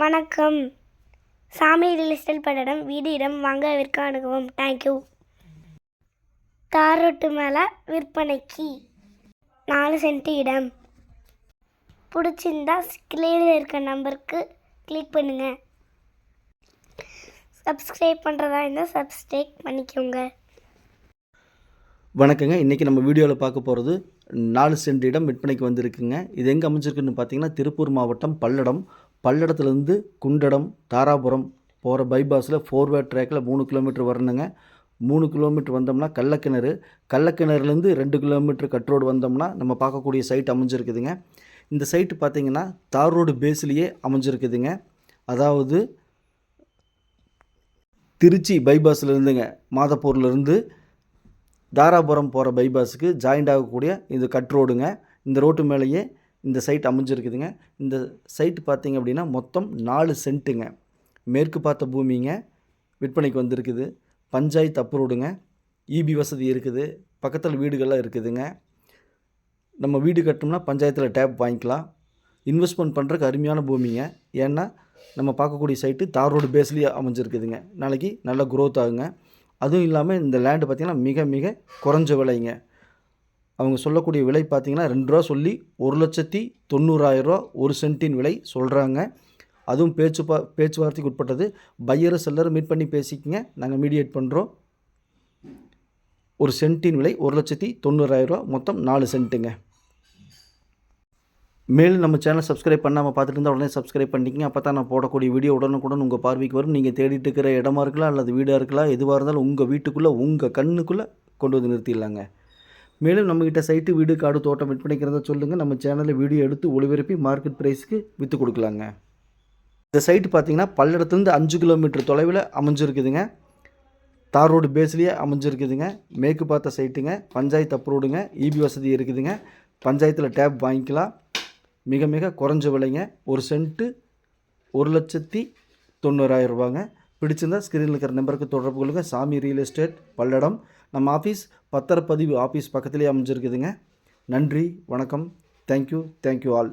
வணக்கம். சாமி real estate Palladam வீடு இடம் வாங்க விற்க அணுகவும். தேங்க்யூ. தார் ரோட்டு மேலே விற்பனைக்கு 4 சென்ட் இடம். பிடிச்சிருந்தா ஸ்க்ரீனில் இருக்க நம்பருக்கு கிளிக் பண்ணுங்கள். சப்ஸ்கிரைப் பண்ணுறதா இருந்தால் சப்ஸ்கிரைப் பண்ணிக்கோங்க. வணக்கங்க. இன்றைக்கி நம்ம வீடியோவில் பார்க்க போகிறது 4 சென்ட் இடம் விற்பனைக்கு வந்திருக்குங்க. இது எங்கே அமைஞ்சிருக்குன்னு பார்த்தீங்கன்னா திருப்பூர் மாவட்டம் பல்லடத்துலேருந்து குண்டடம் தாராபுரம் போகிற பைபாஸில் 4-வே ட்ராக்கில் 3 கிலோமீட்டர் வரணுங்க. 3 கிலோமீட்டர் வந்தோம்னா கள்ளக்கிணறுலேருந்து 2 கிலோமீட்டர் கட் ரோடு வந்தோம்னா நம்ம பார்க்கக்கூடிய சைட் அமைஞ்சிருக்குதுங்க. இந்த சைட்டு பார்த்திங்கன்னா தார் ரோடு பேஸ்லேயே அமைஞ்சிருக்குதுங்க. அதாவது திருச்சி பைபாஸ்லேருந்துங்க, மாதப்பூர்லேருந்து தாராபுரம் போகிற பைபாஸுக்கு ஜாயிண்ட் ஆகக்கூடிய இது கட் ரோடுங்க. இந்த ரோட்டு மேலேயே இந்த சைட் அமைஞ்சிருக்குதுங்க. இந்த சைட்டு பார்த்திங்க அப்படின்னா மொத்தம் 4 சென்ட்டுங்க. மேற்கு பார்த்த பூமிங்க விற்பனைக்கு வந்திருக்குது. பஞ்சாயத்து அப்ரூவ்டுங்க. இபி வசதி இருக்குது. பக்கத்தில் வீடுகள்லாம் இருக்குதுங்க. நம்ம வீடு கட்டணும்னா பஞ்சாயத்தில் டேப் வாங்கிக்கலாம். இன்வெஸ்ட்மெண்ட் பண்ணுறதுக்கு அருமையான பூமிங்க. ஏன்னா நம்ம பார்க்கக்கூடிய சைட்டு தார் ரோடு பேஸ்லேயே அமைஞ்சிருக்குதுங்க. நாளைக்கு நல்லா க்ரோத் ஆகுங்க. அதுவும் இல்லாமல் இந்த லேண்டு பார்த்திங்கன்னா மிக மிக குறைஞ்ச விலைங்க. அவங்க சொல்லக்கூடிய விலை பார்த்திங்கன்னா 2 ரூபா சொல்லி 1,90,000 ஒரு சென்ட்டின் விலை சொல்கிறாங்க. அதுவும் பேச்சுவார்த்தைக்கு உட்பட்டது. பையர் செல்லர் மீட் பண்ணி பேசிக்கங்க, நாங்கள் மீடியேட் பண்ணுறோம். ஒரு சென்ட்டின் விலை 1,90,000, மொத்தம் 4 சென்ட்டுங்க. மேலும் நம்ம சேனல் சப்ஸ்கிரைப் பண்ணாமல் பார்த்துட்டு இருந்தால் உடனே சப்ஸ்கிரைப் பண்ணிக்கங்க. அப்போ தான் நான் போடக்கூடிய வீடியோ உடனுக்குடன் உங்கள் பார்வைக்கு வரும். நீங்கள் தேடிட்டு இருக்கிற இடமா இருக்கலாம் அல்லது வீடாக இருக்கலாம், எதுவாக இருந்தாலும் உங்கள் வீட்டுக்குள்ளே உங்கள் கண்ணுக்குள்ளே கொண்டு வந்து நிறுத்திடலாங்க. மேலும் நம்மகிட்ட சைட்டு வீடு காடு தோட்டம் விற்பனைக்கிறத சொல்லுங்கள். நம்ம சேனலில் வீடியோ எடுத்து ஒளிபரப்பி மார்க்கெட் ப்ரைஸுக்கு விற்று கொடுக்கலாங்க. இந்த சைட்டு பார்த்திங்கன்னா பல்லடத்துலேருந்து 5 கிலோமீட்டர் தொலைவில் அமைஞ்சிருக்குதுங்க. தார் ரோடு பேஸ்லேயே அமைஞ்சிருக்குதுங்க. மேற்கு பார்த்த சைட்டுங்க. பஞ்சாயத்து அப்ரூவ்டுங்க. இபி வசதி இருக்குதுங்க. பஞ்சாயத்தில் டேப் வாங்கிக்கலாம். மிக மிக குறைஞ்ச விலைங்க. ஒரு சென்ட்டு 1,90,000 ரூபாங்க. பிடிச்சிருந்தால் ஸ்க்ரீனில் இருக்கிற நம்பருக்கு தொடர்பு கொள்ளுங்கள். சாமி ரியல் எஸ்டேட் பல்லடம். நம்ம ஆஃபீஸ் பத்திரப்பதிவு ஆஃபீஸ் பக்கத்துலேயே அமைஞ்சிருக்குதுங்க. நன்றி, வணக்கம். Thank you all.